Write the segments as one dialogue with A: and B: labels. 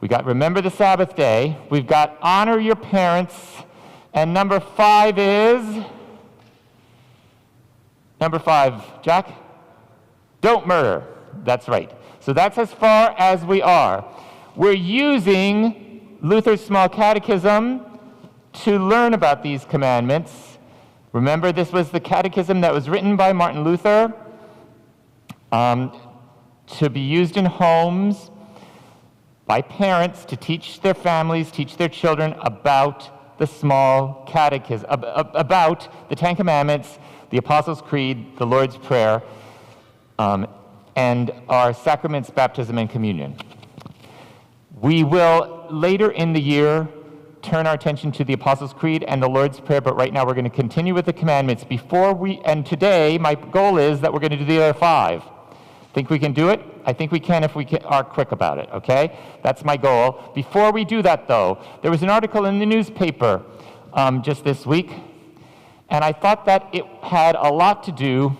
A: We got remember the Sabbath day. We've got honor your parents. And number 5 is? Number 5, Jack? Don't murder. That's right. So that's as far as we are. We're using Luther's Small Catechism to learn about these commandments. Remember, this was the catechism that was written by Martin Luther to be used in homes by parents to teach their families, teach their children about the small catechism, about the 10 Commandments, the Apostles' Creed, the Lord's Prayer, and our sacraments, baptism, and communion. We will, later in the year, turn our attention to the Apostles' Creed and the Lord's Prayer, but right now we're going to continue with the commandments. And today, my goal is that we're going to do the other 5. Think we can do it? I think we can if we are quick about it, okay? That's my goal. Before we do that, though, there was an article in the newspaper just this week, and I thought that it had a lot to do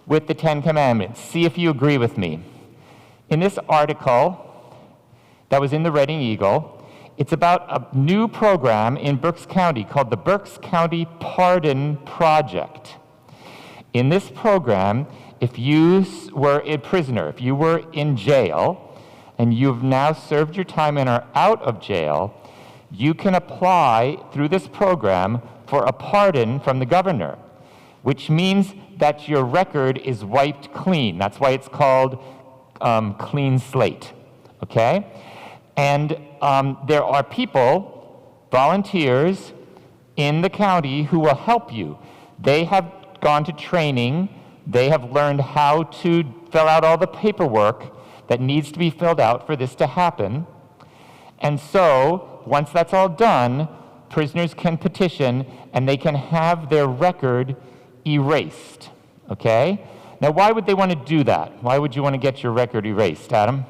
A: with the 10 Commandments. See if you agree with me. In this article that was in the Reading Eagle, it's about a new program in Berks County called the Berks County Pardon Project. In this program, if you were a prisoner, if you were in jail, and you've now served your time and are out of jail, you can apply through this program for a pardon from the governor, which means that your record is wiped clean. That's why it's called clean slate, okay? And there are people, volunteers in the county who will help you. They have gone to training. They have learned how to fill out all the paperwork that needs to be filled out for this to happen. And so, once that's all done, prisoners can petition and they can have their record erased, okay? Now, why would they want to do that? Why would you want to get your record erased, Adam?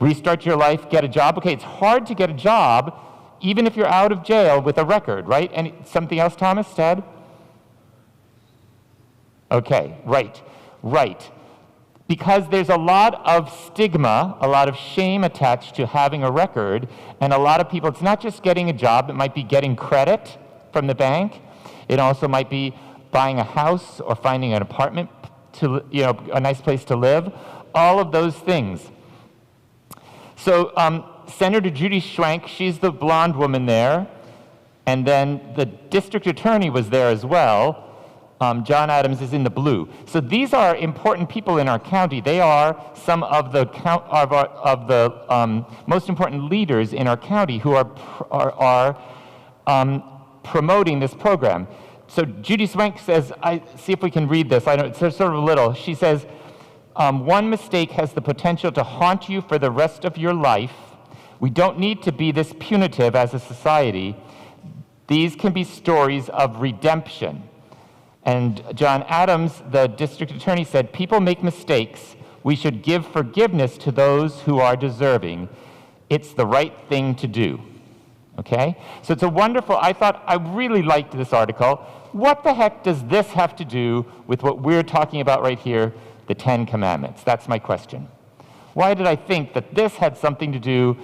A: Restart your life, get a job? Okay, it's hard to get a job even if you're out of jail with a record, right? And something else, Thomas, Ted? Okay, right. Because there's a lot of stigma, a lot of shame attached to having a record, and a lot of people, it's not just getting a job, it might be getting credit from the bank. It also might be buying a house or finding an apartment, a nice place to live, all of those things. So Senator Judy Schwenk, she's the blonde woman there, and then the district attorney was there as well. John Adams is in the blue. So these are important people in our county. They are some of the most important leaders in our county who are promoting this program. So Judy Swank says, see if we can read this. I know it's sort of little. She says, one mistake has the potential to haunt you for the rest of your life. We don't need to be this punitive as a society. These can be stories of redemption. And John Adams, the district attorney, said, people make mistakes. We should give forgiveness to those who are deserving. It's the right thing to do. Okay? So it's a wonderful, I really liked this article. What the heck does this have to do with what we're talking about right here, the 10 Commandments? That's my question. Why did I think that this had something to do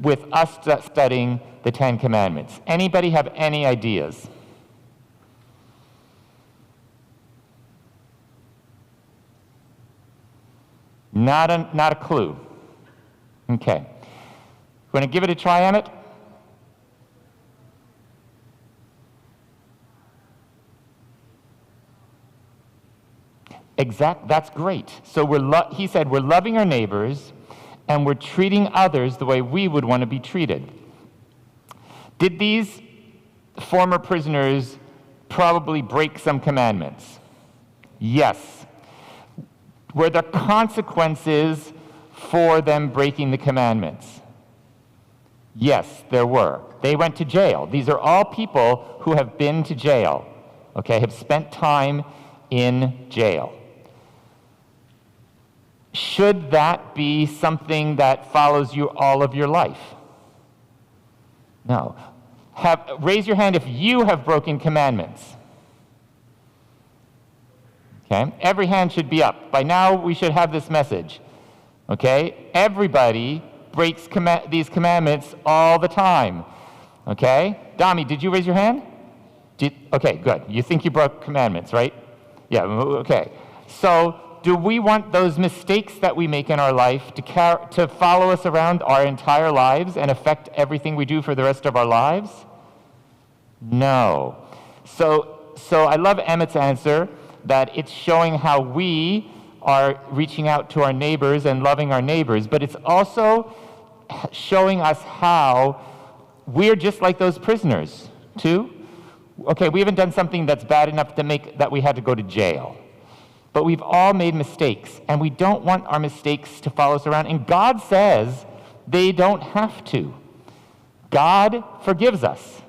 A: with us studying the 10 Commandments? Anybody have any ideas? Not a clue. Okay. Want to give it a try, Emmett? That's great. So he said we're loving our neighbors and we're treating others the way we would want to be treated. Did these former prisoners probably break some commandments? Yes. Were there consequences for them breaking the commandments? Yes, there were. They went to jail. These are all people who have been to jail, okay, have spent time in jail. Should that be something that follows you all of your life? No. Raise your hand if you have broken commandments. Okay? Every hand should be up. By now, we should have this message. Okay? Everybody breaks these commandments all the time. Okay? Dami, did you raise your hand? Okay, good. You think you broke commandments, right? Yeah, okay. So do we want those mistakes that we make in our life to follow us around our entire lives and affect everything we do for the rest of our lives? No. So I love Emmett's answer that it's showing how we are reaching out to our neighbors and loving our neighbors, but it's also showing us how we're just like those prisoners, too. Okay, we haven't done something that's bad enough to make that we had to go to jail. But we've all made mistakes, and we don't want our mistakes to follow us around. And God says they don't have to. God forgives us.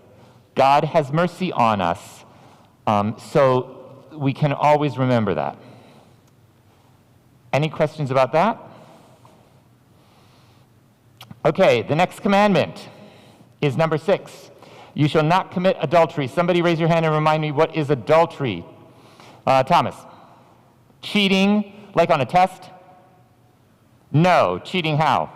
A: God has mercy on us. So we can always remember that. Any questions about that? Okay, the next commandment is number 6. You shall not commit adultery. Somebody raise your hand and remind me, what is adultery? Thomas. Cheating, like on a test? No. Cheating how?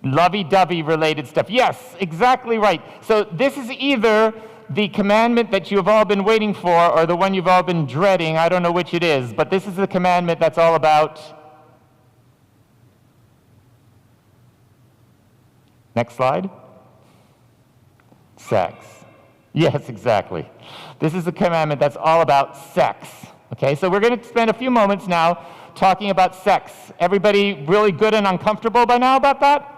A: Lovey-dovey related stuff. Yes, exactly right. So this is either the commandment that you have all been waiting for or the one you've all been dreading. I don't know which it is, but this is the commandment that's all about... Next slide. Sex. Yes, exactly. This is a commandment that's all about sex. Okay, so we're going to spend a few moments now talking about sex. Everybody really good and uncomfortable by now about that?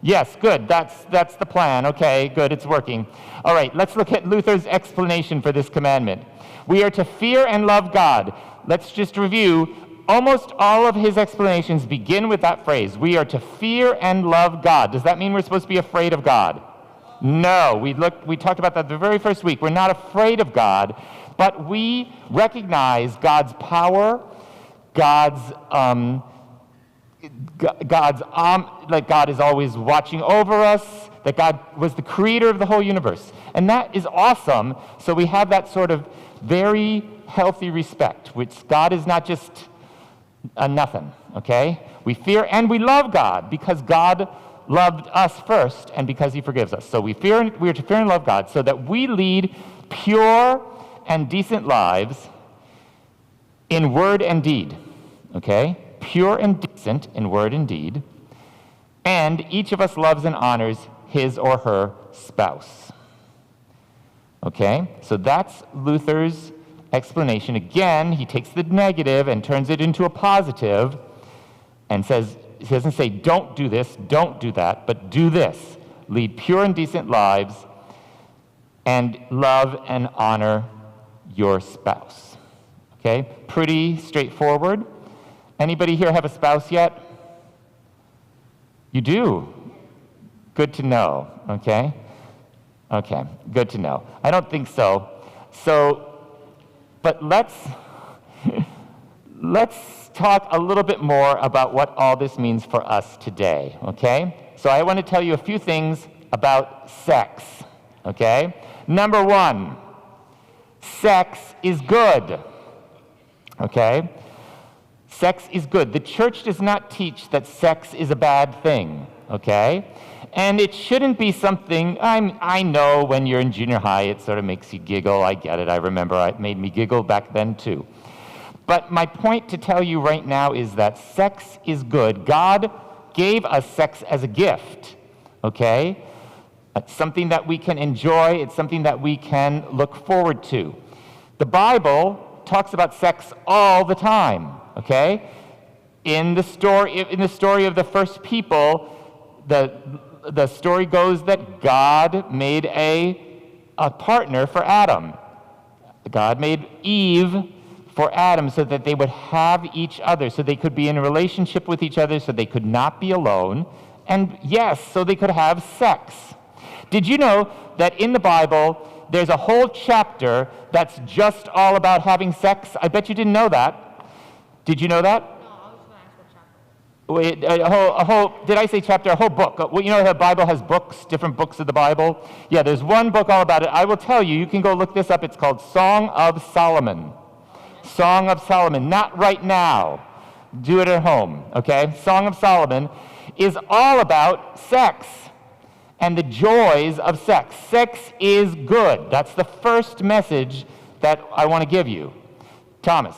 A: Yes, good. That's the plan. Okay, good. It's working. All right, let's look at Luther's explanation for this commandment. We are to fear and love God. Let's just review. Almost all of his explanations begin with that phrase. We are to fear and love God. Does that mean we're supposed to be afraid of God? No. We talked about that the very first week. We're not afraid of God, but we recognize God's power, God is always watching over us, that God was the creator of the whole universe. And that is awesome. So we have that sort of very healthy respect, which God is not just a nothing, okay? We fear and we love God because God loved us first and because he forgives us. So we are to fear and love God so that we lead pure and decent lives in word and deed, okay? Pure and decent in word and deed, and each of us loves and honors his or her spouse. Okay, so that's Luther's explanation. Again, he takes the negative and turns it into a positive and says, he doesn't say don't do this, don't do that, but do this. Lead pure and decent lives and love and honor your spouse. Okay, pretty straightforward. Anybody here have a spouse yet? You do? Good to know, okay? Okay, good to know. I don't think so. But let's talk a little bit more about what all this means for us today, okay? So I want to tell you a few things about sex, okay? Number 1, sex is good, okay? Sex is good. The church does not teach that sex is a bad thing, okay? And it shouldn't be something, I know when you're in junior high, it sort of makes you giggle. I get it. I remember it made me giggle back then too. But my point to tell you right now is that sex is good. God gave us sex as a gift, okay? It's something that we can enjoy. It's something that we can look forward to. The Bible talks about sex all the time. Okay? In the story of the first people, the story goes that God made a partner for Adam. God made Eve for Adam so that they would have each other, so they could be in a relationship with each other, so they could not be alone, and yes, so they could have sex. Did you know that in the Bible, there's a whole chapter that's just all about having sex? I bet you didn't know that. Did you know that?
B: No, I was going to ask what chapter.
A: Wait, a whole, did I say chapter? A whole book. Well, you know the Bible has books, different books of the Bible? Yeah, there's one book all about it. I will tell you, you can go look this up. It's called Song of Solomon. Song of Solomon, not right now. Do it at home, okay? Song of Solomon is all about sex and the joys of sex. Sex is good. That's the first message that I want to give you. Thomas.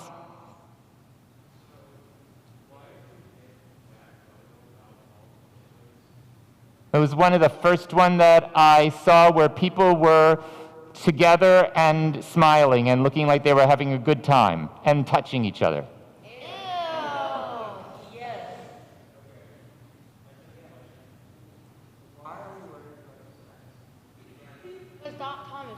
A: It was one of the first one that I saw where people were together and smiling and looking like they were having a good time and touching each other.
B: Ew. Yes. Thomas.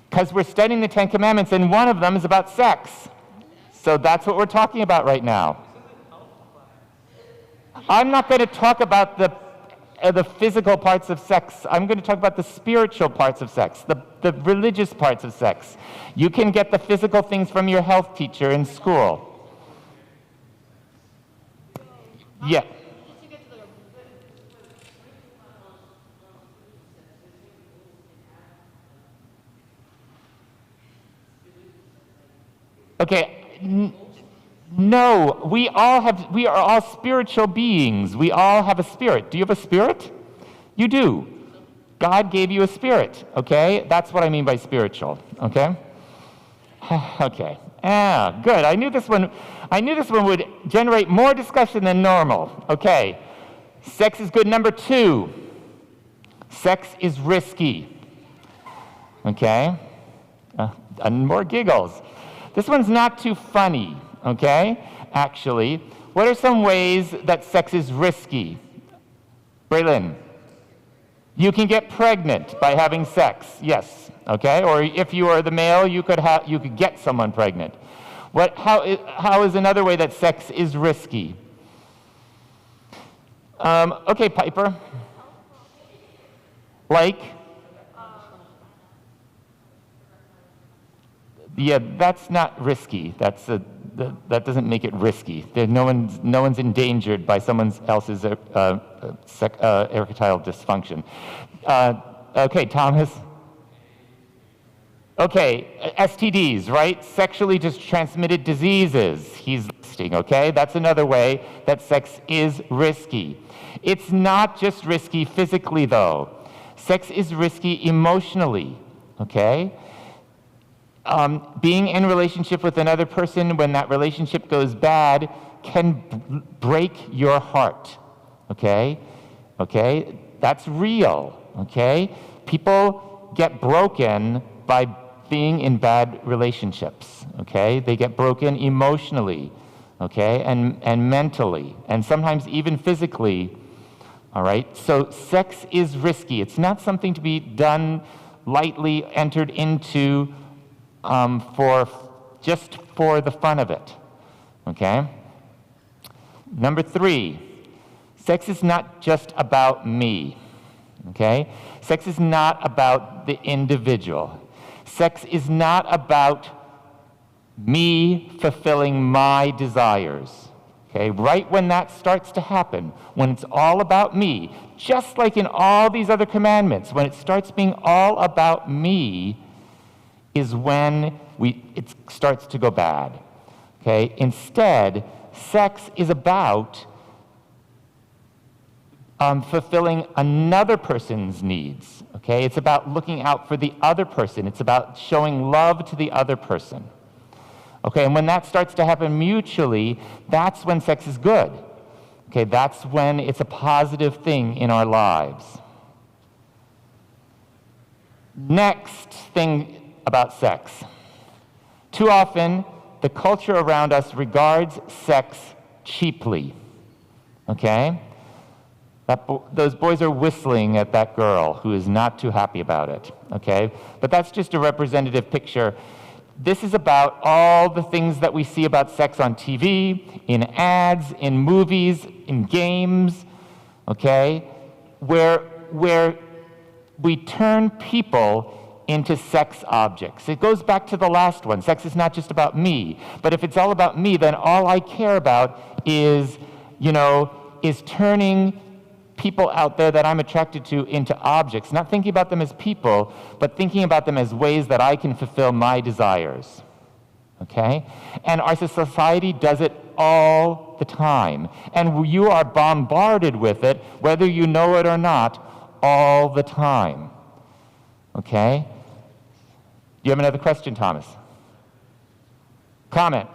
A: Because we're studying the Ten Commandments, and one of them is about sex. So that's what we're talking about right now. I'm not going to talk about the physical parts of sex. I'm going to talk about the spiritual parts of sex, the religious parts of sex. You can get the physical things from your health teacher in school. Yeah. Okay. No, we are all spiritual beings. We all have a spirit. Do you have a spirit? You do. God gave you a spirit, okay? That's what I mean by spiritual, okay? Okay. Good. I knew this one would generate more discussion than normal. Okay. Sex is good. Number 2. Sex is risky. Okay? And more giggles. This one's not too funny. Okay, actually, what are some ways that sex is risky? Braylon, you can get pregnant by having sex, yes, okay? Or if you are the male, you could get someone pregnant. How is another way that sex is risky? Okay, Piper. Like? Yeah, that's not risky. That doesn't make it risky. No one's endangered by someone else's erectile dysfunction. Okay, Thomas. Okay, STDs, right? Sexually just transmitted diseases. He's listing. Okay, that's another way that sex is risky. It's not just risky physically, though. Sex is risky emotionally. Okay. Being in relationship with another person when that relationship goes bad can break your heart, okay? Okay? That's real, okay? People get broken by being in bad relationships, okay? They get broken emotionally, okay, and mentally, and sometimes even physically, all right? So sex is risky. It's not something to be done lightly, entered into just for the fun of it, okay? Number 3, sex is not just about me, okay? Sex is not about the individual. Sex is not about me fulfilling my desires, okay? Right when that starts to happen, when it's all about me, just like in all these other commandments, when it starts being all about me, is when it starts to go bad, okay? Instead, sex is about fulfilling another person's needs, okay? It's about looking out for the other person. It's about showing love to the other person, okay? And when that starts to happen mutually, that's when sex is good, okay? That's when it's a positive thing in our lives. Next thing about sex. Too often, the culture around us regards sex cheaply, okay? Those boys are whistling at that girl who is not too happy about it, okay? But that's just a representative picture. This is about all the things that we see about sex on TV, in ads, in movies, in games, okay? Where we turn people into sex objects. It goes back to the last one. Sex is not just about me. But if it's all about me, then all I care about is turning people out there that I'm attracted to into objects, not thinking about them as people, but thinking about them as ways that I can fulfill my desires. Okay? And our society does it all the time. And you are bombarded with it, whether you know it or not, all the time. Okay? Do you have another question, Thomas? Comment?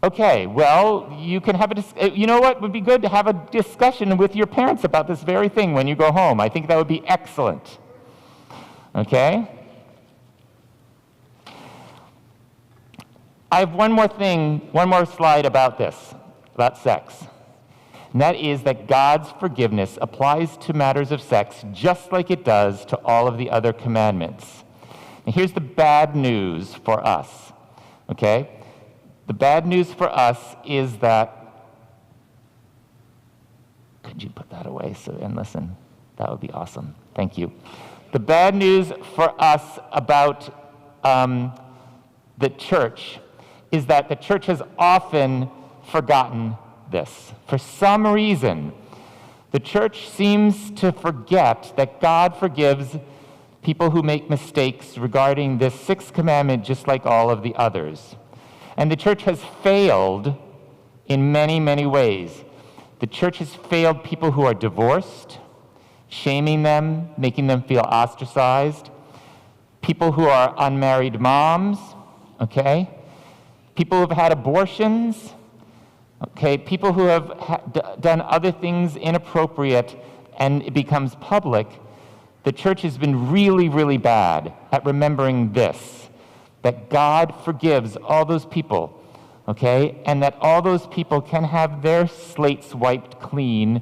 A: Okay, well, you can have you know what would be good to have a discussion with your parents about this very thing when you go home. I think that would be excellent. Okay? I have one more slide about this, about sex. And that is that God's forgiveness applies to matters of sex just like it does to all of the other commandments. And here's the bad news for us, okay? The bad news for us is that, could you put that away and listen? That would be awesome. Thank you. The bad news for us about the church is that the church has often forgotten this. For some reason, the church seems to forget that God forgives people who make mistakes regarding this sixth commandment just like all of the others. And the church has failed in many, many ways. The church has failed people who are divorced, shaming them, making them feel ostracized, people who are unmarried moms, okay? People who have had abortions, okay? People who have done other things inappropriate and it becomes public. The church has been really, really bad at remembering this, that God forgives all those people, okay? And that all those people can have their slates wiped clean,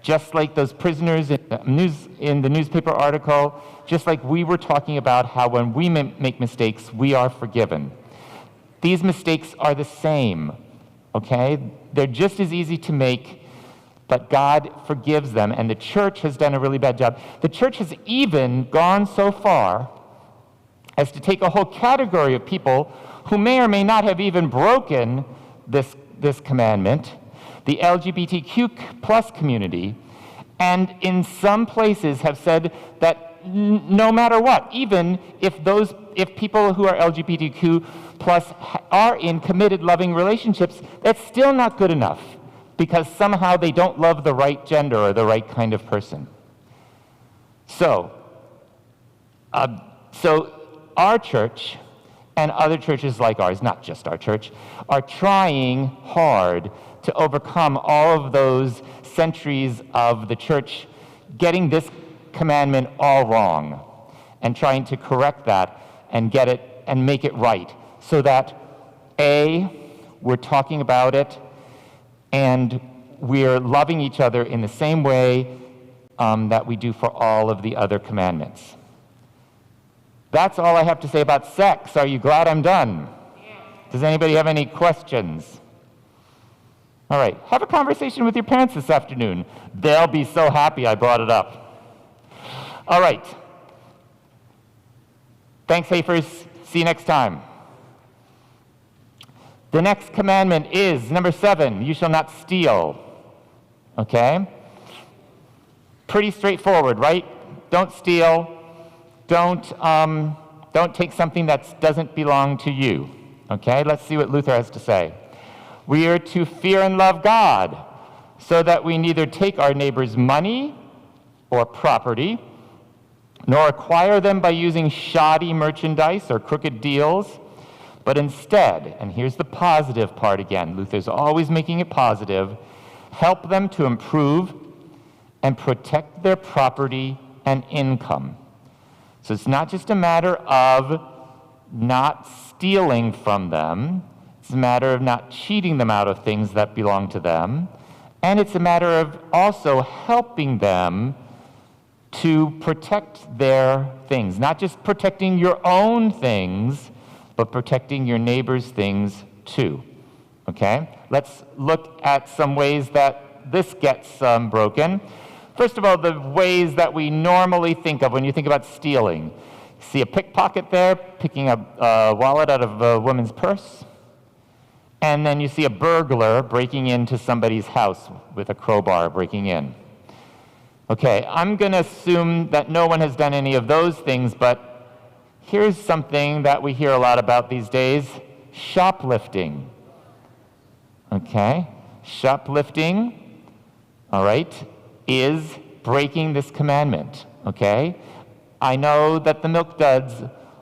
A: just like those prisoners in the newspaper article, just like we were talking about how when we make mistakes, we are forgiven. These mistakes are the same, okay? They're just as easy to make, but God forgives them, and the church has done a really bad job. The church has even gone so far as to take a whole category of people who may or may not have even broken this commandment, the LGBTQ plus community, and in some places have said that no matter what, even if people who are LGBTQ plus are in committed loving relationships, that's still not good enough because somehow they don't love the right gender or the right kind of person. So our church and other churches like ours, not just our church, are trying hard to overcome all of those centuries of the church getting this commandment all wrong and trying to correct that and get it and make it right so that, A, we're talking about it and we're loving each other in the same way that we do for all of the other commandments. That's all I have to say about sex. Are you glad I'm done? Yeah. Does anybody have any questions? All right, have a conversation with your parents this afternoon. They'll be so happy I brought it up. All right. Thanks, Hafers. See you next time. The next commandment is number 7, you shall not steal. Okay? Pretty straightforward, right? Don't steal. Don't take something that doesn't belong to you. Okay? Let's see what Luther has to say. We are to fear and love God so that we neither take our neighbor's money or property, nor acquire them by using shoddy merchandise or crooked deals, but instead, and here's the positive part again, Luther's always making it positive, help them to improve and protect their property and income. So it's not just a matter of not stealing from them, it's a matter of not cheating them out of things that belong to them, and it's a matter of also helping them to protect their things, not just protecting your own things, but protecting your neighbor's things too, okay? Let's look at some ways that this gets broken. First of all, the ways that we normally think of when you think about stealing. See a pickpocket there picking a wallet out of a woman's purse. And then you see a burglar breaking into somebody's house with a crowbar breaking in. Okay, I'm going to assume that no one has done any of those things, but here's something that we hear a lot about these days: shoplifting. Okay, shoplifting, all right, is breaking this commandment, okay? I know that the milk duds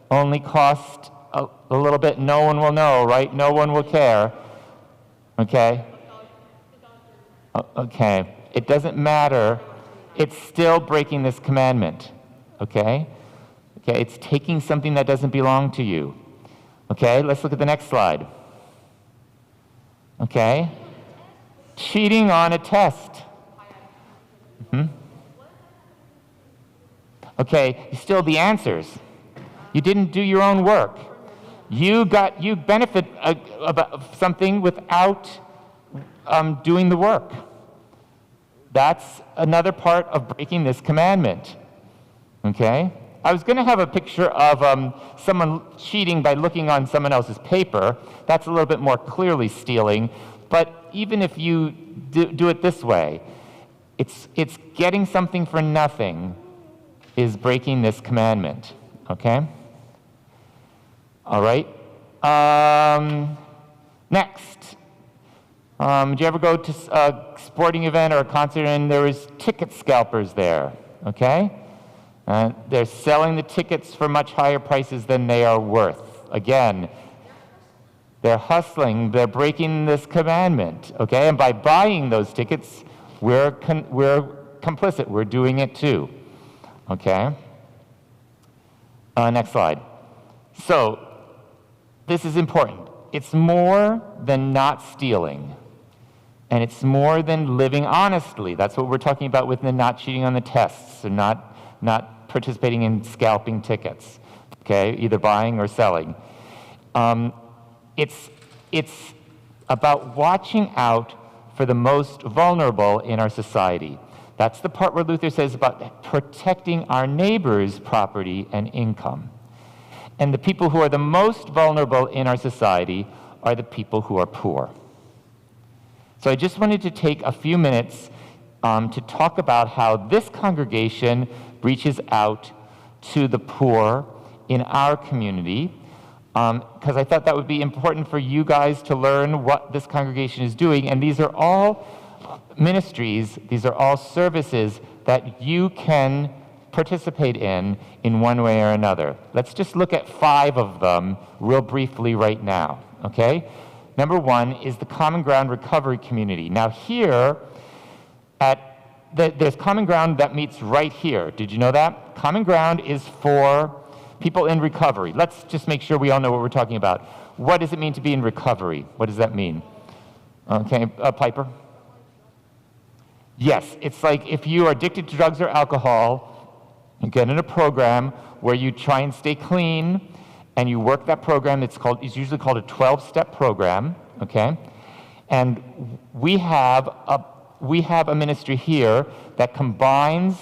A: only cost a little bit. No one will know, right? No one will care, okay? Okay, it doesn't matter. It's still breaking this commandment, okay? Okay, it's taking something that doesn't belong to you. Okay, let's look at the next slide. Okay, cheating on a test. Okay, still the answers. You didn't do your own work. You benefit about something without doing the work. That's another part of breaking this commandment. Okay? I was going to have a picture of someone cheating by looking on someone else's paper. That's a little bit more clearly stealing. But even if you do it this way, it's getting something for nothing is breaking this commandment. Okay? All right. Next. Did you ever go to a sporting event or a concert and there was ticket scalpers there? Okay? They're selling the tickets for much higher prices than they are worth. Again, they're hustling. They're breaking this commandment. Okay? And by buying those tickets, we're complicit. We're doing it too. Okay? Next slide. So, this is important. It's more than not stealing. And it's more than living honestly. That's what we're talking about with the not cheating on the tests and not participating in scalping tickets. Okay? Either buying or selling. It's about watching out for the most vulnerable in our society. That's the part where Luther says about protecting our neighbor's property and income. And the people who are the most vulnerable in our society are the people who are poor. So I just wanted to take a few minutes to talk about how this congregation reaches out to the poor in our community, because I thought that would be important for you guys to learn what this congregation is doing. And these are all ministries, these are all services that you can participate in one way or another. Let's just look at 5 of them real briefly right now, okay? Number 1 is the Common Ground Recovery Community. Now here, there's Common Ground that meets right here. Did you know that? Common Ground is for people in recovery. Let's just make sure we all know what we're talking about. What does it mean to be in recovery? What does that mean? Okay, Piper? Yes, it's like if you are addicted to drugs or alcohol, you get in a program where you try and stay clean, and you work that program. It's usually called a 12-step program, okay? And we have a ministry here that combines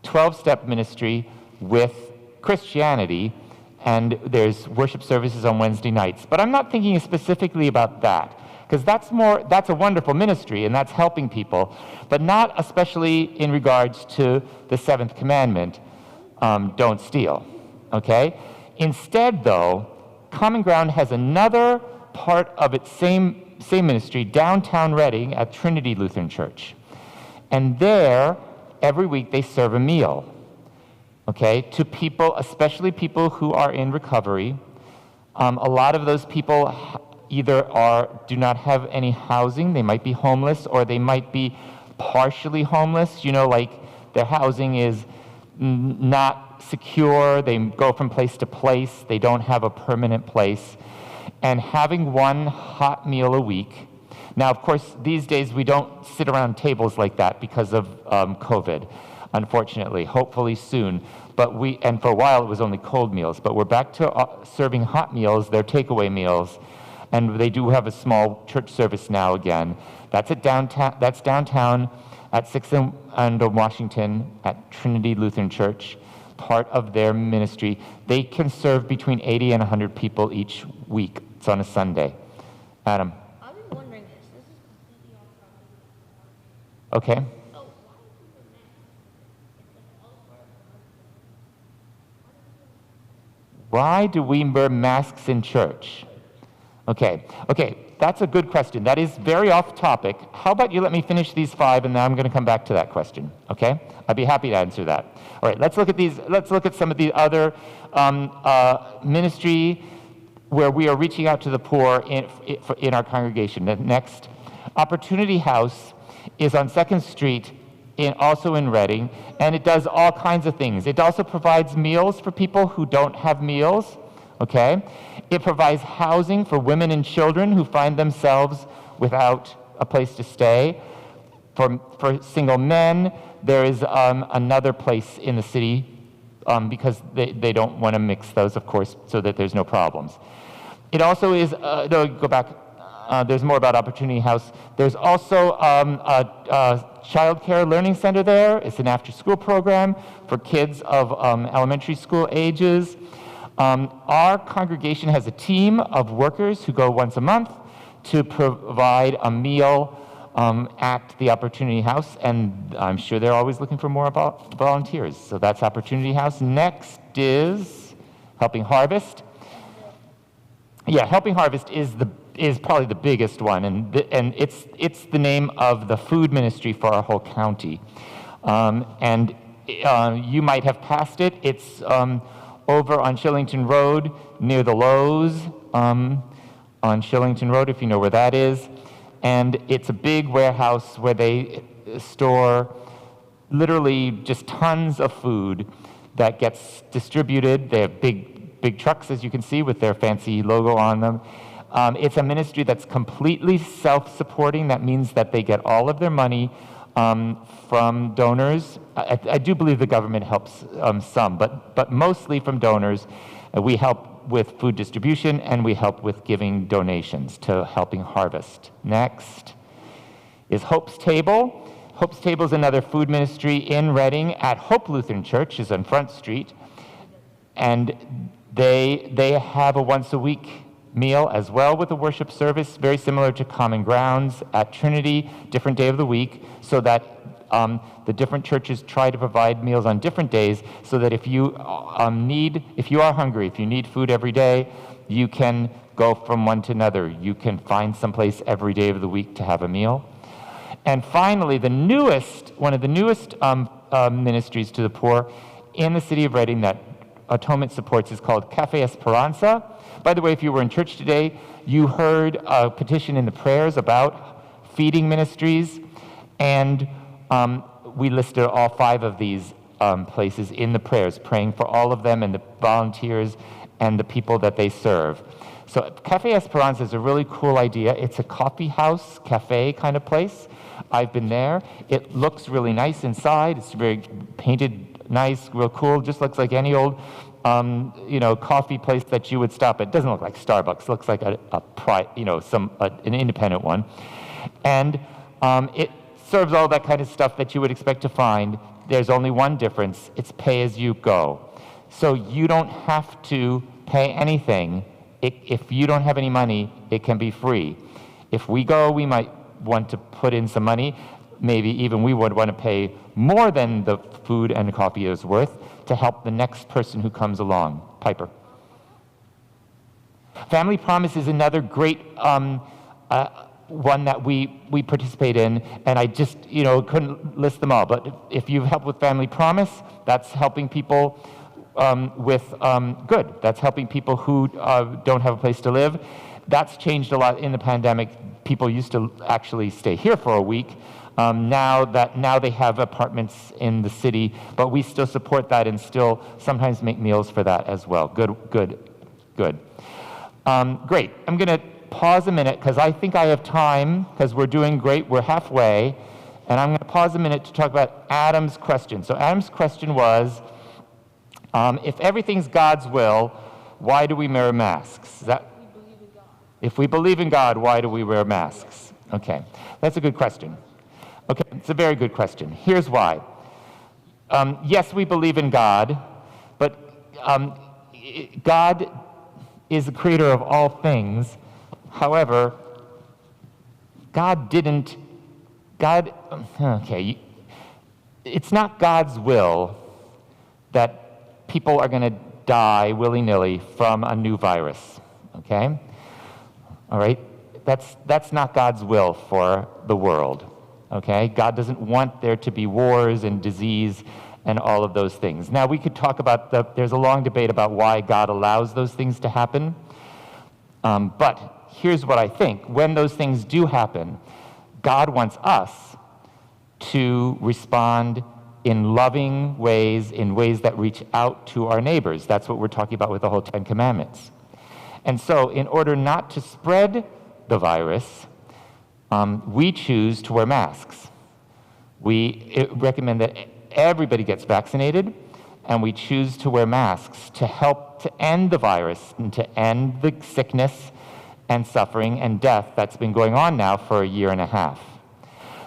A: 12-step ministry with Christianity, and there's worship services on Wednesday nights. But I'm not thinking specifically about that, because that's a wonderful ministry, and that's helping people, but not especially in regards to the 7th commandment, don't steal, okay? Instead, though, Common Ground has another part of its same ministry, downtown Reading at Trinity Lutheran Church. And there, every week, they serve a meal, okay, to people, especially people who are in recovery. A lot of those people either do not have any housing, they might be homeless, or they might be partially homeless, like their housing is not secure, they go from place to place, they don't have a permanent place. And having one hot meal a week. Now, of course, these days we don't sit around tables like that because of COVID, unfortunately, hopefully soon. And for a while it was only cold meals, but we're back to serving hot meals, they're takeaway meals. And they do have a small church service now again. That's downtown at 6th and Washington at Trinity Lutheran Church. part of their ministry. They can serve between 80 and 100 people each week. It's on a Sunday. Adam.
B: I've been wondering this. This is completely off topic.
A: Okay.
B: So why do we wear masks?
A: Why do we wear masks
B: It's like
A: in church? Okay, that's a good question. That is very off topic. How about you let me finish these 5, and then I'm going to come back to that question, okay? I'd be happy to answer that. All right, let's look at these. Let's look at some of the other ministry where we are reaching out to the poor in our congregation. The next, Opportunity House is on 2nd Street, also in Reading, and it does all kinds of things. It also provides meals for people who don't have meals, okay? It provides housing for women and children who find themselves without a place to stay. For single men, there is another place in the city because they don't want to mix those, of course, so that there's no problems. It also is, no, go back, there's more about Opportunity House. There's also a child care learning center there. It's an after-school program for kids of elementary school ages. Our congregation has a team of workers who go once a month to provide a meal at the Opportunity House, and I'm sure they're always looking for more volunteers. So that's Opportunity House. Next is Helping Harvest. Yeah, Helping Harvest is probably the biggest one, and it's the name of the food ministry for our whole county. You might have passed it. It's over on Shillington Road near the Lowe's on Shillington Road, if you know where that is. And it's a big warehouse where they store literally just tons of food that gets distributed. They have big trucks, as you can see, with their fancy logo on them. It's a ministry that's completely self-supporting. That means that they get all of their money from donors. I do believe the government helps some, but mostly from donors. We help with food distribution, and we help with giving donations to Helping Harvest. Next is Hope's Table. Hope's Table is another food ministry in Reading at Hope Lutheran Church, is on Front Street, and they have a once-a-week meal as well with a worship service, very similar to Common Grounds at Trinity, different day of the week, so that the different churches try to provide meals on different days, so that if you are hungry, if you need food every day, you can go from one to another. You can find someplace every day of the week to have a meal. And finally, one of the newest ministries to the poor in the city of Reading that Atonement supports is called Cafe Esperanza. By the way, if you were in church today, you heard a petition in the prayers about feeding ministries, and we listed all 5 of these places in the prayers, praying for all of them and the volunteers and the people that they serve. So Cafe Esperanza is a really cool idea. It's a coffee house, cafe kind of place. I've been there. It looks really nice inside. It's very painted nice, real cool. Just looks like any old coffee place that you would stop at. It doesn't look like Starbucks. It looks like an independent one. And it serves all that kind of stuff that you would expect to find. There's only one difference. It's pay as you go. So you don't have to pay anything. If you don't have any money, it can be free. If we go, we might want to put in some money. Maybe even we would want to pay more than the food and coffee is worth to help the next person who comes along. Piper. Family Promise is another great one that we participate in, and I just couldn't list them all. But if you've helped with Family Promise, that's helping people That's helping people who don't have a place to live. That's changed a lot in the pandemic. People used to actually stay here for a week. Now they have apartments in the city, but we still support that and still sometimes make meals for that as well. Good. Great. I'm going to pause a minute because I think I have time because we're doing great. We're halfway. And I'm going to pause a minute to talk about Adam's question. So Adam's question was, if everything's God's will, why do we wear masks? If we believe in God, why do we wear masks? Okay, that's a good question. Okay, it's a very good question. Here's why. Yes, we believe in God, God is the creator of all things. However, it's not God's will that people are going to die willy-nilly from a new virus, okay? All right? That's not God's will for the world, okay? God doesn't want there to be wars and disease and all of those things. Now, we could talk about there's a long debate about why God allows those things to happen, but here's what I think. When those things do happen, God wants us to respond in loving ways, in ways that reach out to our neighbors. That's what we're talking about with the whole 10 Commandments. And so, in order not to spread the virus, we choose to wear masks. We recommend that everybody gets vaccinated, and we choose to wear masks to help to end the virus and to end the sickness and suffering and death that's been going on now for a year and a half.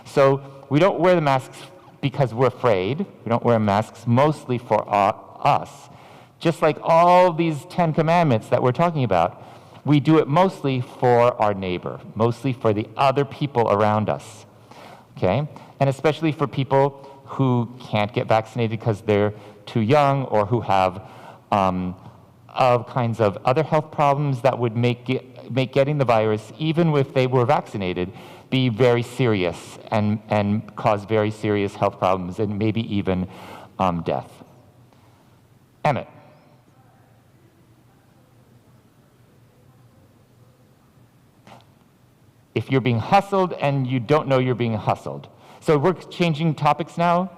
A: So we don't wear the masks because we're afraid. We don't wear masks mostly for us. Just like all these 10 Commandments that we're talking about, we do it mostly for our neighbor, mostly for the other people around us, okay? And especially for people who can't get vaccinated because they're too young or who have all kinds of other health problems that would make getting the virus, even if they were vaccinated, be very serious and cause very serious health problems and maybe even death. Emmett. If you're being hustled and you don't know you're being hustled. So we're changing topics now.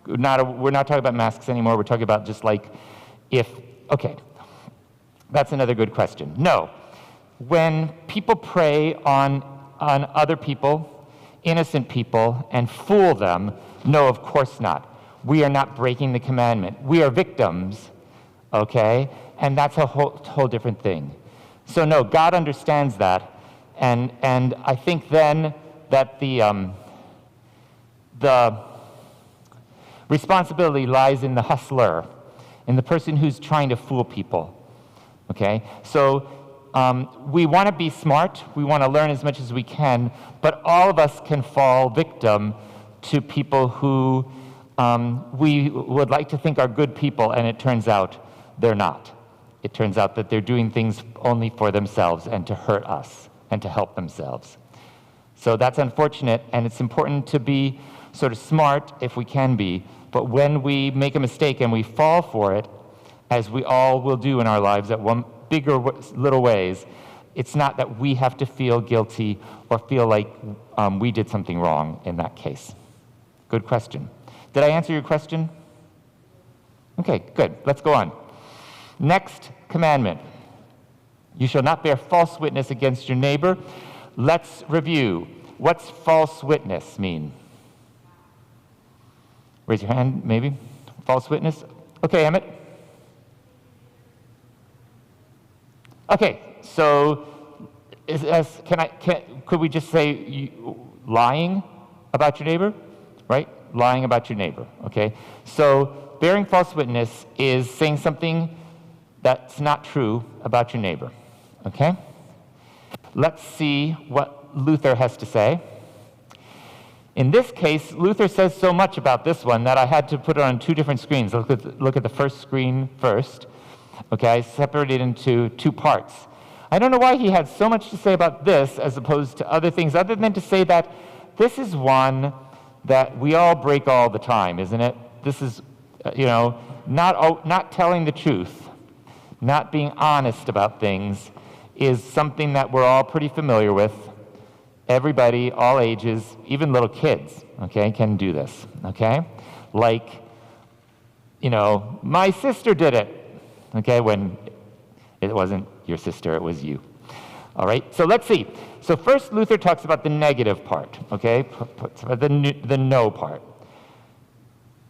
A: We're not talking about masks anymore. We're talking about just like okay, that's another good question. No, when people prey on other people, innocent people, and fool them, no, of course not. We are not breaking the commandment. We are victims, okay? And that's a whole different thing. So no, God understands that. And I think then that the responsibility lies in the hustler, in the person who's trying to fool people, okay? So we want to be smart, we want to learn as much as we can, but all of us can fall victim to people who we would like to think are good people, and it turns out they're not. It turns out that they're doing things only for themselves and to hurt us and to help themselves. So that's unfortunate, and it's important to be sort of smart if we can be, but when we make a mistake and we fall for it, as we all will do in our lives at one big or little ways, it's not that we have to feel guilty or feel like we did something wrong in that case. Good question. Did I answer your question? Okay, good. Let's go on. Next commandment. You shall not bear false witness against your neighbor. Let's review. What's false witness mean? Raise your hand, maybe. False witness? Okay, Emmett. Okay, so could we just say lying about your neighbor, right? Lying about your neighbor, okay? So bearing false witness is saying something that's not true about your neighbor, okay? Let's see what Luther has to say. In this case, Luther says so much about this one that I had to put it on two different screens. Look at the first screen first. Okay, I separated it into two parts. I don't know why he had so much to say about this as opposed to other things, other than to say that this is one that we all break all the time, isn't it? This is, not telling the truth, not being honest about things is something that we're all pretty familiar with. Everybody, all ages, even little kids, okay, can do this, okay? Like, my sister did it. Okay, when it wasn't your sister, it was you. All right, so let's see. So first, Luther talks about the negative part, okay? The no part.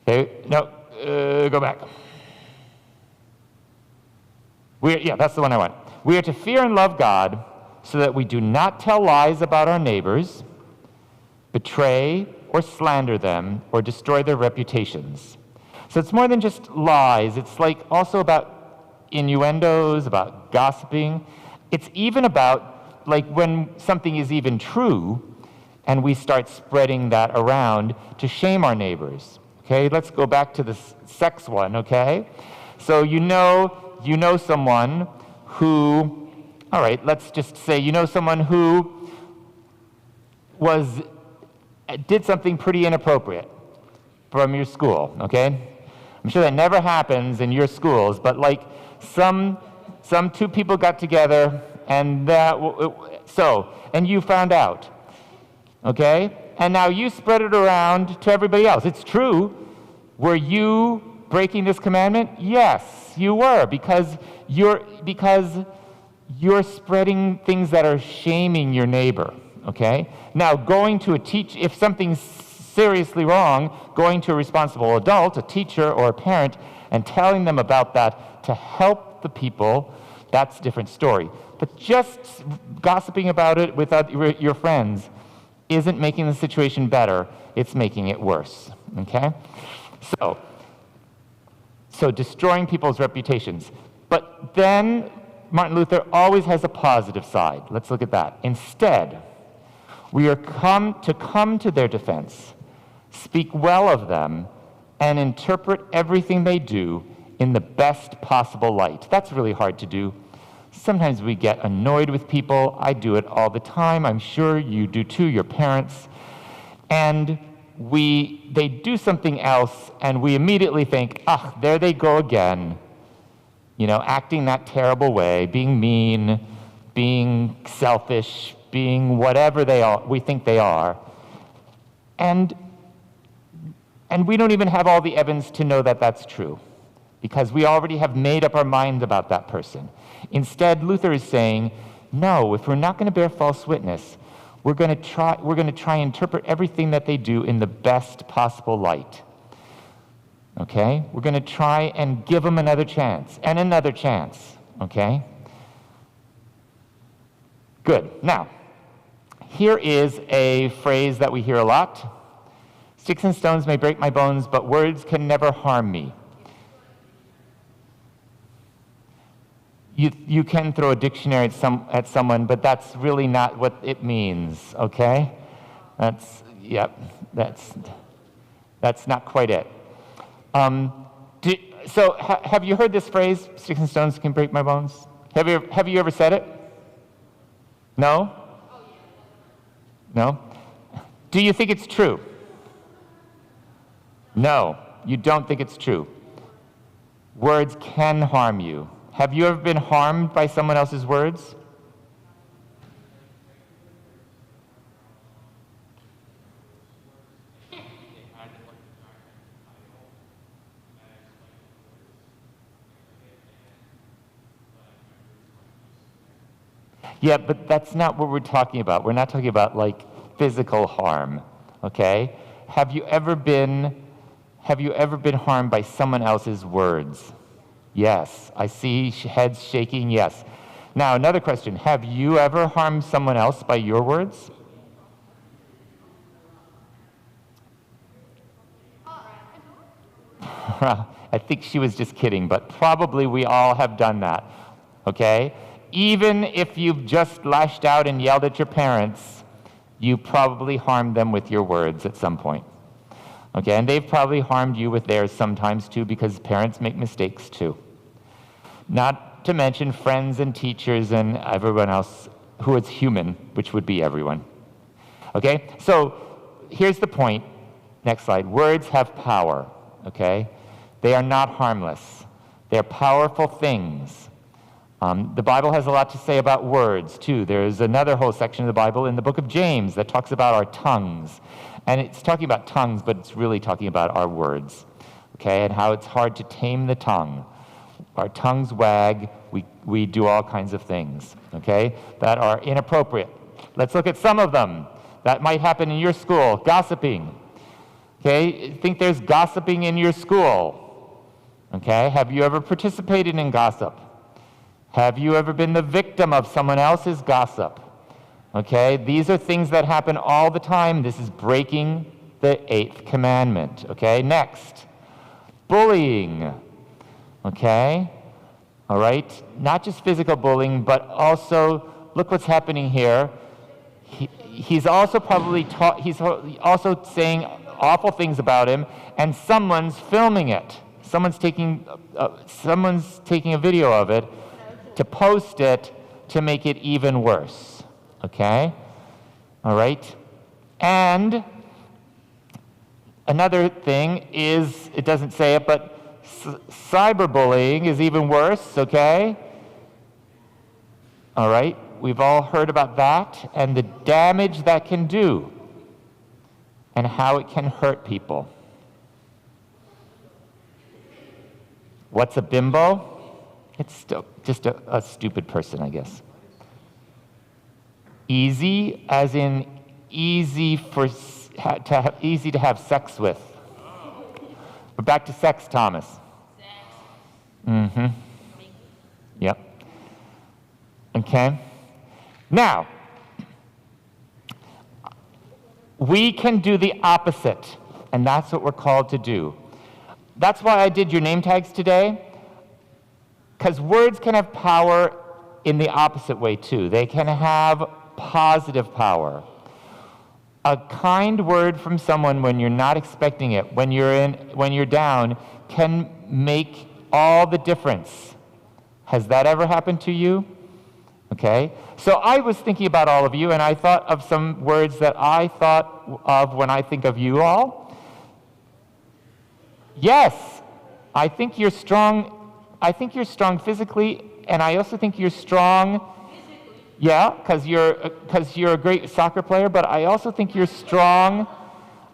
A: Okay, no, go back. That's the one I want. We are to fear and love God so that we do not tell lies about our neighbors, betray or slander them, or destroy their reputations. So it's more than just lies. It's like also about innuendos, about gossiping. It's even about, like, when something is even true, and we start spreading that around to shame our neighbors. Okay, let's go back to the sex one, okay? So you know someone who, all right, let's just say you know someone who did something pretty inappropriate from your school, okay? I'm sure that never happens in your schools, but like some two people got together and and you found out, okay? And now you spread it around to everybody else. It's true. Were you breaking this commandment? Yes, you were, because you're spreading things that are shaming your neighbor, okay? Now, going to if something's seriously wrong, going to a responsible adult, a teacher or a parent, and telling them about that to help the people, that's a different story. But just gossiping about it with your friends isn't making the situation better, it's making it worse, okay? So destroying people's reputations. But then Martin Luther always has a positive side. Let's look at that. Instead, we are come to their defense, speak well of them, and interpret everything they do in the best possible light. That's really hard to do. Sometimes we get annoyed with people. I do it all the time. I'm sure you do too, your parents. And they do something else, and we immediately think, there they go again, acting that terrible way, being mean, being selfish, being whatever we think they are. And we don't even have all the evidence to know that that's true, because we already have made up our minds about that person. Instead, Luther is saying, no, if we're not going to bear false witness, we're going to try and interpret everything that they do in the best possible light. Okay? We're going to try and give them another chance, and another chance. Okay? Good. Now, here is a phrase that we hear a lot. Sticks and stones may break my bones, but words can never harm me. You can throw a dictionary at someone, but that's really not what it means, okay? That's not quite it. So have you heard this phrase, sticks and stones can break my bones? Have you ever said it? No? No? Do you think it's true? No, you don't think it's true. Words can harm you. Have you ever been harmed by someone else's words? Yeah, but that's not what we're talking about. We're not talking about like physical harm, okay? Have you ever been harmed by someone else's words? Yes. I see heads shaking, yes. Now, another question. Have you ever harmed someone else by your words? I think she was just kidding, but probably we all have done that, okay? Even if you've just lashed out and yelled at your parents, you probably harmed them with your words at some point. Okay, and they've probably harmed you with theirs sometimes too, because parents make mistakes too. Not to mention friends and teachers and everyone else who is human, which would be everyone. Okay, so here's the point. Next slide. Words have power, okay? They are not harmless. They're powerful things. The Bible has a lot to say about words too. There's another whole section of the Bible in the book of James that talks about our tongues. And it's talking about tongues, but it's really talking about our words, okay, and how it's hard to tame the tongue. Our tongues wag, we do all kinds of things, okay, that are inappropriate. Let's look at some of them that might happen in your school. Gossiping, okay, think there's gossiping in your school, okay? Have you ever participated in gossip? Have you ever been the victim of someone else's gossip? Okay, these are things that happen all the time. This is breaking the 8th commandment. Okay, next. Bullying. Okay, all right? Not just physical bullying, but also, look what's happening here. He's also probably he's also saying awful things about him, and someone's filming it. Someone's taking a video of it to post it to make it even worse, okay? All right? And another thing is, it doesn't say it, but cyberbullying is even worse, okay? All right? We've all heard about that and the damage that can do and how it can hurt people. What's a bimbo? It's still just a stupid person, I guess. Easy, as in easy to have sex with. We're back to sex, Thomas. Mm-hmm. Yep. Okay. Now, we can do the opposite, and that's what we're called to do. That's why I did your name tags today, because words can have power in the opposite way too. They can have positive power. A kind word from someone when you're not expecting it, when you're down, can make all the difference. Has that ever happened to you? Okay, so I was thinking about all of you, and I thought of some words that I thought of when I think of you all. Yes, I think you're strong. I think you're strong physically, and I also think you're strong. Yeah, because you're a great soccer player, but I also think you're strong.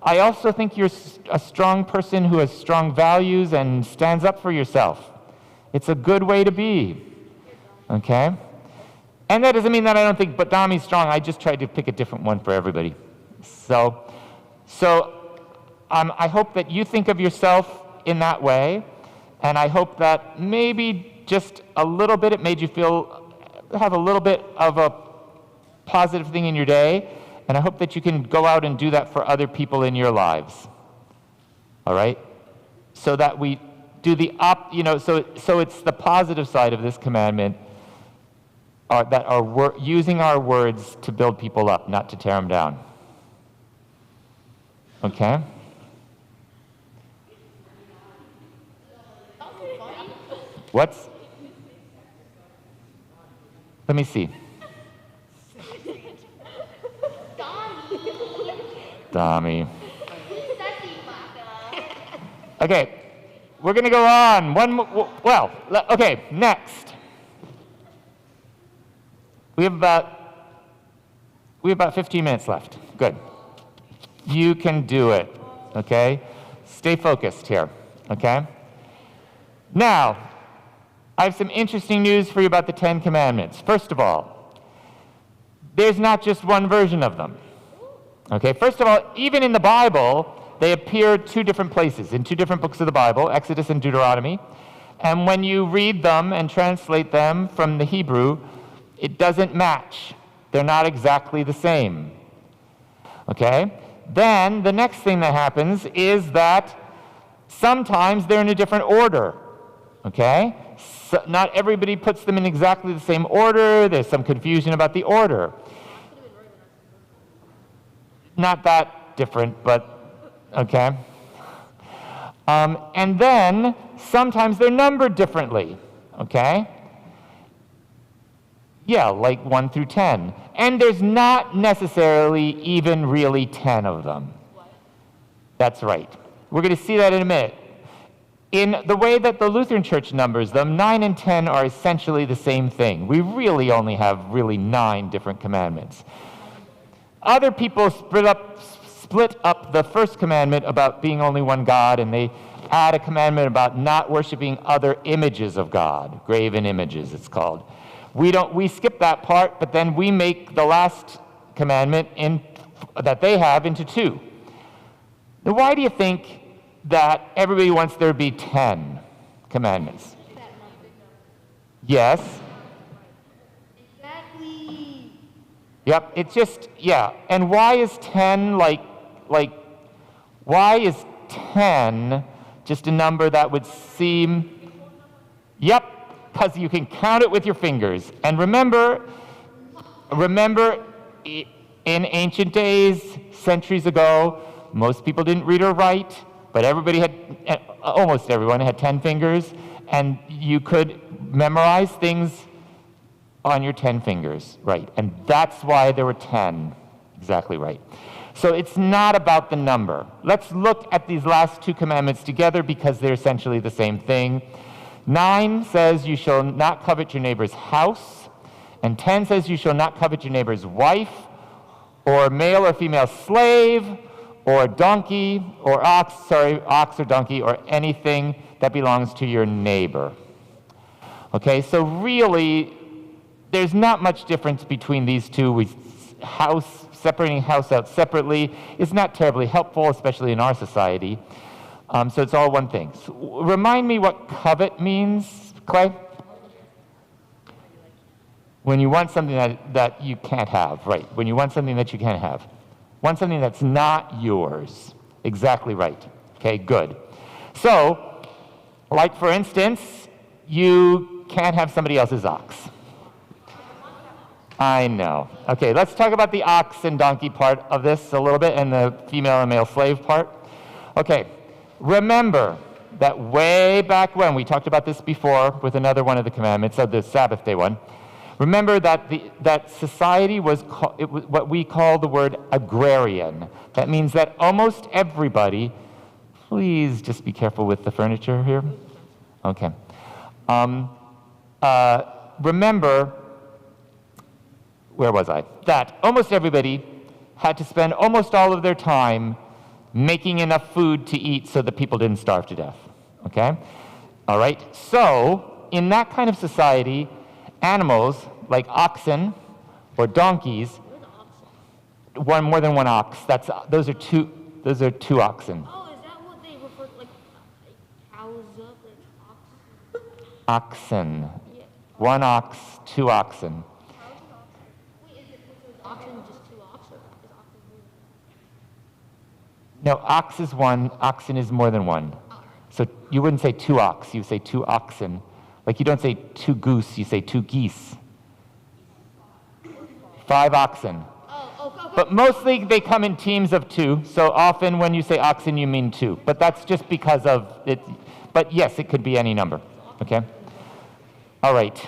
A: I also think you're a strong person who has strong values and stands up for yourself. It's a good way to be. Okay? And that doesn't mean that I don't think, but Dami's strong. I just tried to pick a different one for everybody. So I hope that you think of yourself in that way, and I hope that maybe just a little bit it made you have a little bit of a positive thing in your day, and I hope that you can go out and do that for other people in your lives. All right? So that we do so it's the positive side of this commandment, that are using our words to build people up, not to tear them down. Okay? What's? Let me see. Dami. Okay, we're going to go on. Okay, next. We have about 15 minutes left. Good. You can do it, okay? Stay focused here, okay? Now, I have some interesting news for you about the 10 Commandments. First of all, there's not just one version of them, okay? First of all, even in the Bible, they appear two different places, in two different books of the Bible, Exodus and Deuteronomy. And when you read them and translate them from the Hebrew, it doesn't match. They're not exactly the same. Okay? Then the next thing that happens is that sometimes they're in a different order. Okay? So not everybody puts them in exactly the same order. There's some confusion about the order. Not that different, but okay. And then sometimes they're numbered differently. Okay? Yeah, like 1 through 10. And there's not necessarily even really 10 of them. That's right. We're going to see that in a minute. In the way that the Lutheran Church numbers them, 9 and 10 are essentially the same thing. We really only have 9 different commandments. Other people split up the first commandment about being only one God, and they add a commandment about not worshiping other images of God, graven images it's called. We skip that part, but then we make the last commandment that they have into 2. Now, why do you think that everybody wants there to be 10 commandments? Yes?
B: Exactly.
A: Yep, it's just, yeah. And why is 10 why is 10 just a number that would seem, yep, because you can count it with your fingers. And remember, in ancient days, centuries ago, most people didn't read or write, but almost everyone had 10 fingers, and you could memorize things on your 10 fingers, right? And that's why there were 10, exactly right. So it's not about the number. Let's look at these last two commandments together because they're essentially the same thing. 9 says you shall not covet your neighbor's house, and 10 says you shall not covet your neighbor's wife, or male or female slave, or donkey, or ox or donkey, or anything that belongs to your neighbor. Okay, so really, there's not much difference between these two. Separating house out separately is not terribly helpful, especially in our society. So it's all one thing. So remind me what covet means, Clay? When you want something that you can't have, right. When you want something that you can't have. Want something that's not yours. Exactly right. Okay, good. So, like for instance, you can't have somebody else's ox. I know. Okay, let's talk about the ox and donkey part of this a little bit and the female and male slave part. Okay, remember that way back when, we talked about this before with another one of the commandments, of the Sabbath day one. Remember that society was what we call the word agrarian. That means that almost everybody, please just be careful with the furniture here. Okay. Remember, where was I? That almost everybody had to spend almost all of their time making enough food to eat so that people didn't starve to death. Okay? All right? So, in that kind of society, animals like oxen or donkeys, more than one ox. Those are two oxen.
B: Oh, is that what they refer to, like cows up, like oxen?
A: Oxen.
B: Yeah.
A: One ox, 2 oxen.
B: Wait, is oxen just 2 ox, or is oxen more?
A: No, ox is 1, oxen is more than 1. So you wouldn't say 2 ox, you say 2 oxen. Like you don't say 2 goose, you say 2 geese. 5 oxen.
B: Oh, okay.
A: But mostly they come in teams of 2, so often when you say oxen you mean 2. But that's just because of it. But yes, it could be any number, okay? All right,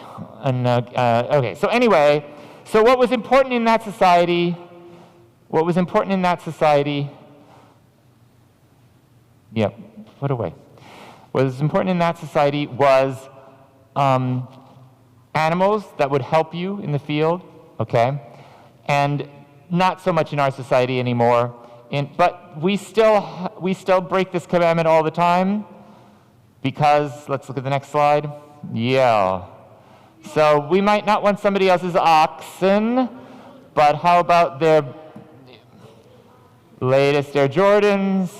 A: and, okay, so anyway, so what was important in that society, put away. What was important in that society was animals that would help you in the field, okay? And not so much in our society anymore. But we still break this commandment all the time because, let's look at the next slide. Yeah. So we might not want somebody else's oxen, but how about their latest Air Jordans,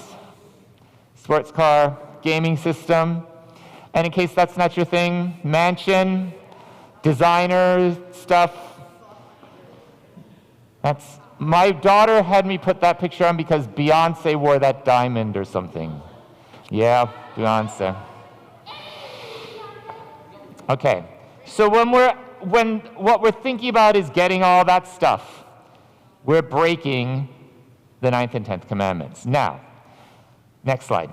A: sports car, gaming system? And in case that's not your thing, mansion, designer stuff. My daughter had me put that picture on because Beyonce wore that diamond or something. Yeah, Beyonce. Okay, so what we're thinking about is getting all that stuff, we're breaking the 9th and 10th commandments. Now, next slide.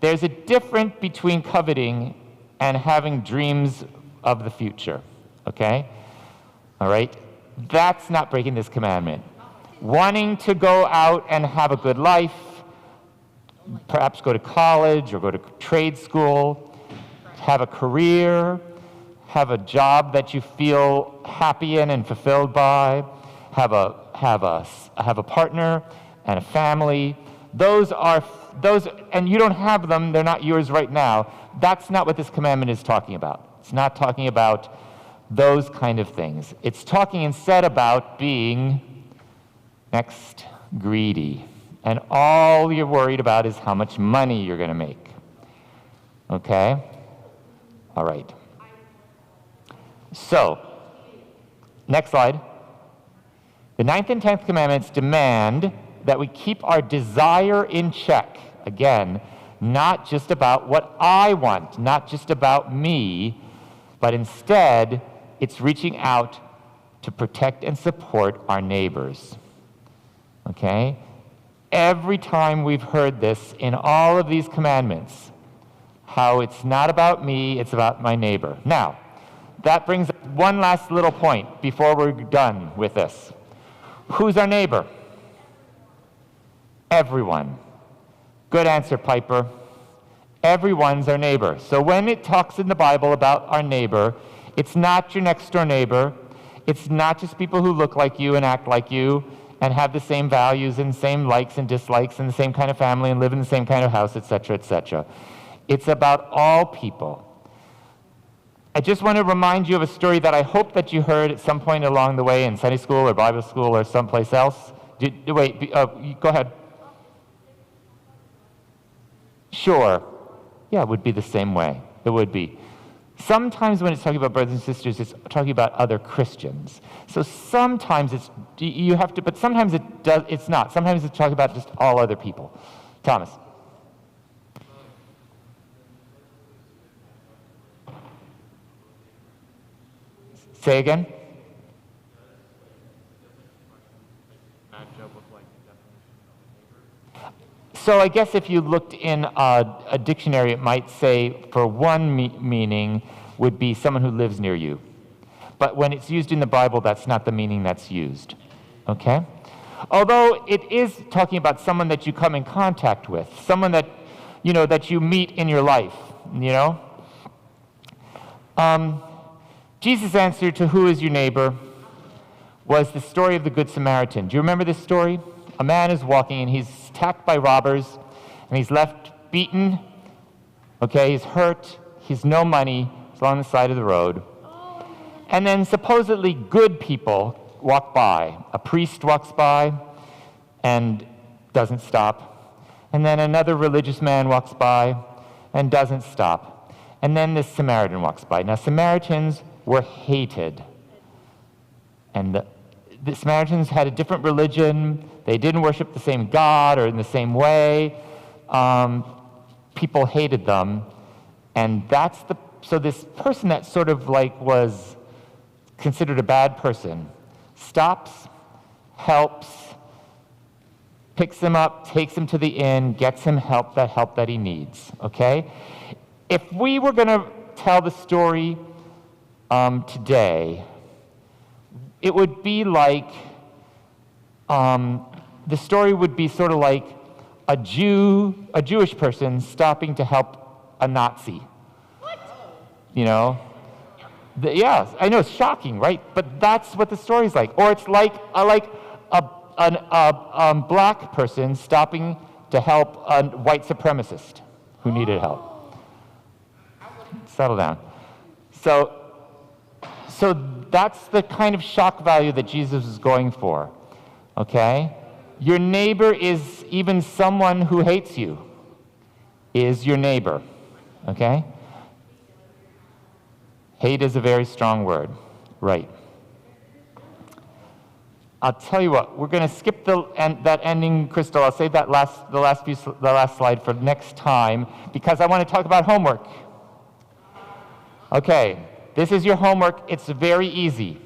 A: There's a difference between coveting and having dreams of the future, okay? All right? That's not breaking this commandment. Wanting to go out and have a good life, perhaps go to college or go to trade school, have a career, have a job that you feel happy in and fulfilled by, have a partner and a family. Those, and you don't have them, they're not yours right now. That's not what this commandment is talking about. It's not talking about those kind of things. It's talking instead about being, next, greedy. And all you're worried about is how much money you're going to make. Okay? All right. So, next slide. The 9th and 10th commandments demand that we keep our desire in check. Again, not just about what I want, not just about me, But instead, it's reaching out to protect and support our neighbors. Okay? Every time we've heard this in all of these commandments, how it's not about me, it's about my neighbor. Now, that brings up one last little point before we're done with this. Who's our neighbor? Everyone. Good answer, Piper. Everyone's our neighbor. So when it talks in the Bible about our neighbor, it's not your next door neighbor. It's not just people who look like you and act like you and have the same values and same likes and dislikes and the same kind of family and live in the same kind of house, etc., etc. It's about all people. I just want to remind you of a story that I hope that you heard at some point along the way in Sunday school or Bible school or someplace else. Go ahead. Sure. Yeah, it would be the same way. It would be. Sometimes when it's talking about brothers and sisters, it's talking about other Christians. So sometimes you have to, but sometimes it's not. Sometimes it's talking about just all other people. Thomas. Say again? So I guess if you looked in a dictionary, it might say for one meaning would be someone who lives near you. But when it's used in the Bible, that's not the meaning that's used. Okay? Although it is talking about someone that you come in contact with, someone that you meet in your life, Jesus' answer to who is your neighbor was the story of the Good Samaritan. Do you remember this story? A man is walking and he's attacked by robbers and he's left beaten. Okay, he's hurt. He's no money. He's along the side of the road. And then supposedly good people walk by. A priest walks by and doesn't stop. And then another religious man walks by and doesn't stop. And then this Samaritan walks by. Now, Samaritans were hated. And the Samaritans had a different religion. They didn't worship the same God or in the same way. People hated them. And so this person that sort of was considered a bad person stops, helps, picks him up, takes him to the inn, gets him help that he needs, okay? If we were going to tell the story today, it would be like, the story would be sort of like a Jewish person stopping to help a Nazi. What? Yes, I know, it's shocking, right? But that's what the story's like. Or it's like a black person stopping to help a white supremacist who needed help. Settle down. So that's the kind of shock value that Jesus is going for, okay? Your neighbor is even someone who hates you, is your neighbor, okay? Hate is a very strong word, right? I'll tell you what, we're going to skip that ending, Crystal. I'll save the last slide for next time because I want to talk about homework. Okay, this is your homework. It's very easy.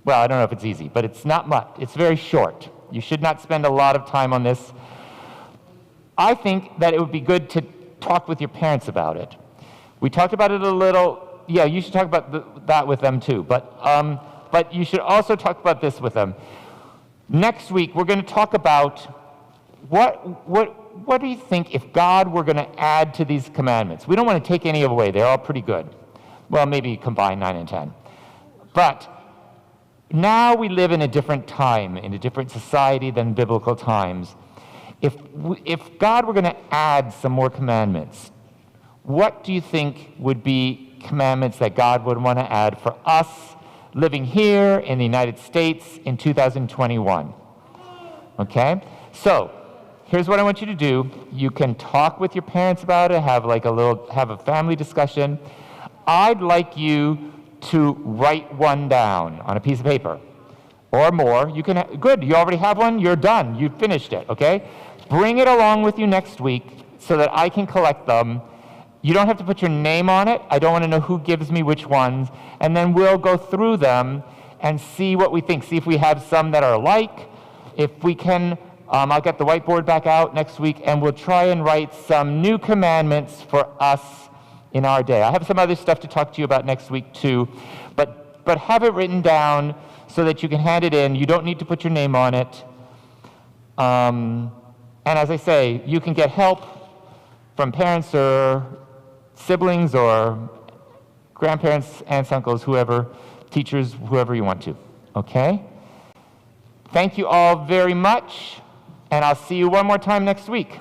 A: Well, I don't know if it's easy, but it's not much. It's very short. You should not spend a lot of time on this. I think that it would be good to talk with your parents about it. We talked about it a little. Yeah, you should talk about that with them too. But you should also talk about this with them. Next week, we're going to talk about what do you think if God were going to add to these commandments? We don't want to take any away. They're all pretty good. Well, maybe combine 9 and 10. But now we live in a different time, in a different society than biblical times. If God were going to add some more commandments, what do you think would be commandments that God would want to add for us living here in the United States in 2021? Okay? So, here's what I want you to do. You can talk with your parents about it, have a family discussion. I'd like you to write one down on a piece of paper or more. Good, you already have one, you're done, you've finished it, okay? Bring it along with you next week so that I can collect them You don't have to put your name on it. I don't want to know who gives me which ones. And then we'll go through them and see what we think. See if we have some that are alike. If we can, I'll get the whiteboard back out next week, and we'll try and write some new commandments for us in our day. I have some other stuff to talk to you about next week too, but have it written down so that you can hand it in. You don't need to put your name on it. And as I say, you can get help from parents or siblings or grandparents, aunts, uncles, whoever, teachers, whoever you want to, okay? Thank you all very much, and I'll see you one more time next week.